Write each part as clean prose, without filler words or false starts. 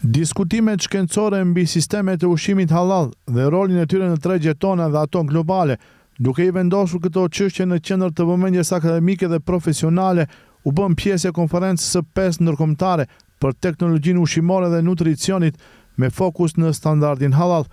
Diskutimet shkencore mbi sistemet e ushqimit halal dhe rolin e tyre në tregjet tona dhe ato globale, duke I vendosur këto çështje në qendër të vëmendjes akademike dhe profesionale, u bën pjesë e konferencës së 5 ndërkombëtare për teknologjinë ushqimore dhe nutricionit me fokus në standardin halal.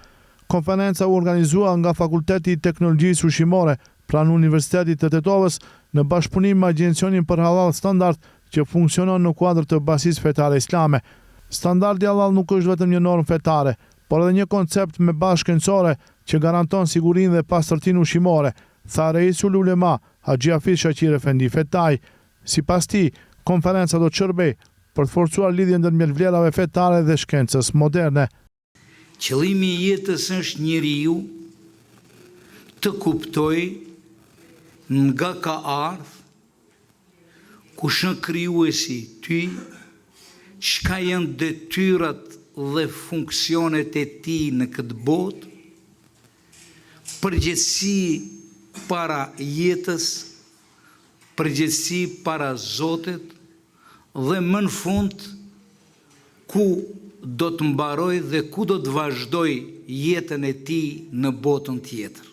Konferenca u organizua nga Fakulteti I Teknologjisë Ushqimore pranë Universitetit të Tetovës në bashkëpunim me Agjencionin për Halal Standard që funksionon në kuadër të Basisë Fetare Islame. Standardi halal nuk është vetëm një normë fetare, por edhe një koncept me bazë shkencore që garanton sigurinë dhe pastërtinë ushqimore, tha Reisul Ulema Haxhi Hafiz Shaqir Efendi Fetaj. Sipas tij, konferenca do të shërbejë për të forcuar lidhjen ndërmjet vlerave fetare dhe shkencës moderne. Qëllimi I jetës është njeriu të kuptojë nga ka ardhur, kush është krijuesi ty, çka janë detyrat dhe funksionet e tij në këtë botë, përgjegjësi para jetës, përgjegjësi para Zotit dhe më në fund ku do të mbaroj dhe ku do të vazhdoj jetën e tij në botën tjetër.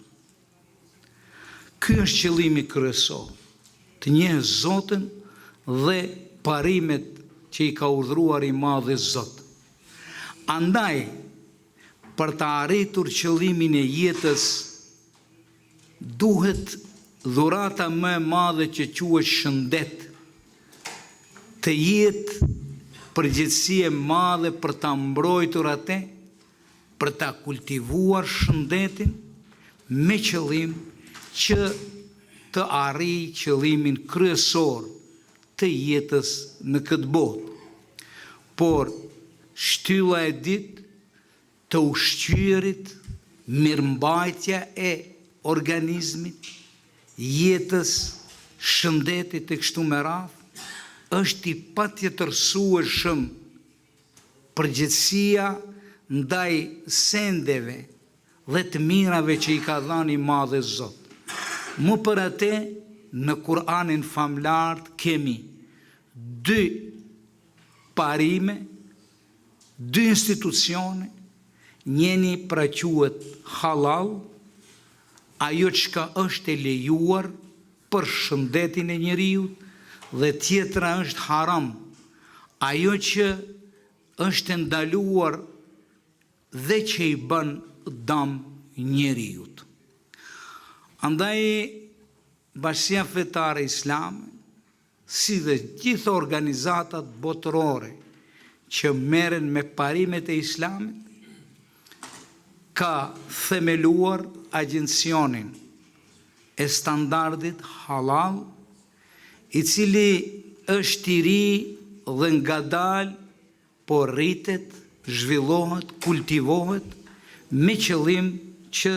Ky është qëllimi kryesor, të njeh Zotin dhe parimet që I ka urdhëruar I Madhi Zot. Andaj, për të arritur qëllimin e jetës, duhet dhurata më e madhe që quhet shëndet, të jetë përgjegjësi e madhe për ta mbrojtur atë, për ta kultivuar shëndetin me qëllim që të arrijë qëllimin kryesor të jetës në këtë botë. Por shtylla e dytë të ushqyerit, mirëmbajtja e organizmit, jetës, shëndetit e kështu me radhë, është I patjetërsueshëm përgjegjësia ndaj sendeve dhe të mirave që I ka dhënë I Madhi Zot. Më për atë në Kur'anin famlar kemi 2 parime, 2 institucione, njeni pra quhet halal, ajo çka është e lejuar për shëndetin e njeriut, dhe tjetra është haram, ajo që është e ndaluar dhe që I bën dëm njeriut. Andaj Bashkia Fetare Islame, si dhe gjithë organizatat botërore që merren me parimet e Islamit, ka themeluar agjencionin e standardit halal, I cili është I ri dhe ngadalë, por rritet, zhvillohet, kultivohet me qëllim që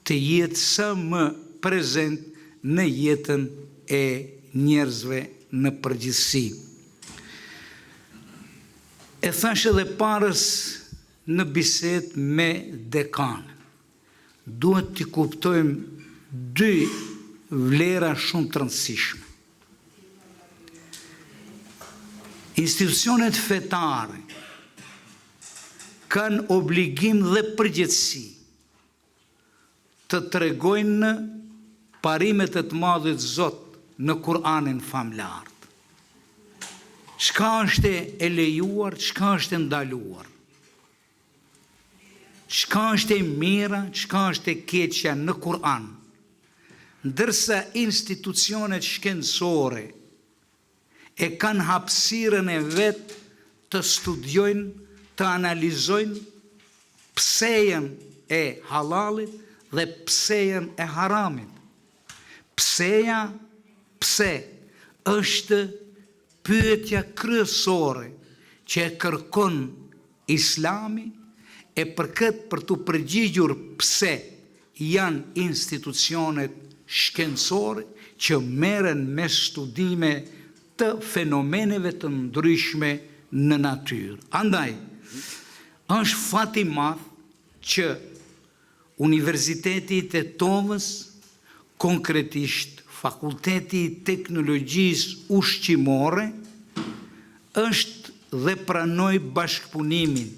të jetë sa më prezent në jetën e njerëzve në përgjithësi. E thash edhe parës në bisedë me dekanën, duhet të kuptojmë 2 vlera shumë të rëndësishme. Institucionet fetare kanë obligim dhe përgjegjësi të tregojnë në parimet e të Madhit Zot në Kur'anin famlar. Çka është e lejuar, çka është e ndaluar. Çka është e mira, çka është e keqja në Kur'an. Ndërsa institucionet shkencore e kanë hapësirën e vet të studiojnë, të analizojnë pse janë e halalit dhe pse janë e haramit. Pse është pyetja kryesore që e kërkon Islami, e për këtë për të përgjigjur pse janë institucionet shkencore që merren me studime të fenomeneve të ndryshme në natyrë. Andaj, është fat I madh që Universiteti I Tetovës, konkretisht Fakulteti I Teknologjisë Ushqimore, është dhe pranoi bashkëpunimin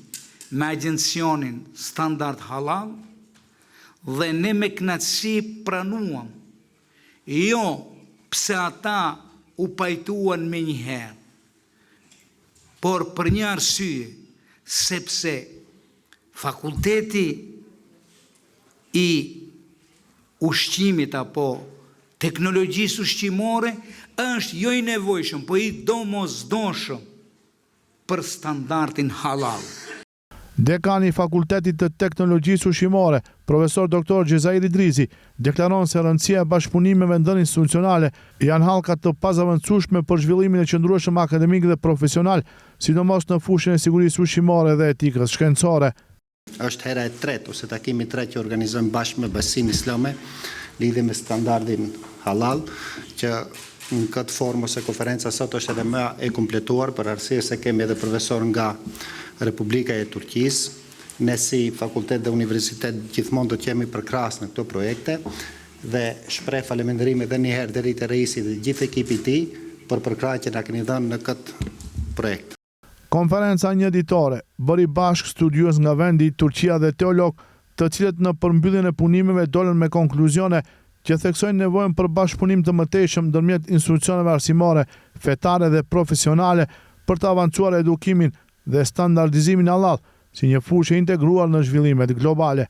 me agjencionin Standard Halal dhe ne me kënaqësi pranuam. Jo pse ata u pajtuan me njëherë, por për një arsye, sepse fakulteti i ushqimit apo teknologjisë ushqimore është jo i nevojshëm, po i domosdoshëm për standardin halal. Dekani i Fakultetit të Teknologjisë Ushqimore, profesor Dr. Gjezair Idrizi, deklaron se rëndësia e bashkëpunimeve ndër institucionale janë hallka të pazavendësueshme për zhvillimin e qëndrueshëm akademik dhe profesional, sidomos në fushën e sigurisë ushqimore dhe etikës shkencore. Është hera e tretë ose takimi i tretë që organizojmë bashkë me Bashkinë Islame lidhje me standardin halal, që në këtë formë ose konferenca sot është edhe më e kompletuar për arsye se kemi edhe profesor nga Republika e Turqisë. Ne si fakultet dhe universitet gjithmonë do të jemi përkrahas në këto projekte dhe shpreh falënderim edhe një herë deri te reisi dhe gjithë ekipit i tij për përkrahjen që na keni dhënë në këtë projekt. Konferenca një ditore bëri bashkë studiues nga vendi Turqia dhe teolog, të cilët në përmbylljen e punimeve dolën me konkluzione që theksojnë nevojën për bashkëpunim të mëtejshëm ndërmjet institucioneve arsimore, fetare dhe profesionale për të avancuar edukimin dhe standardizimin halal si një fushë integruar në zhvillimet globale.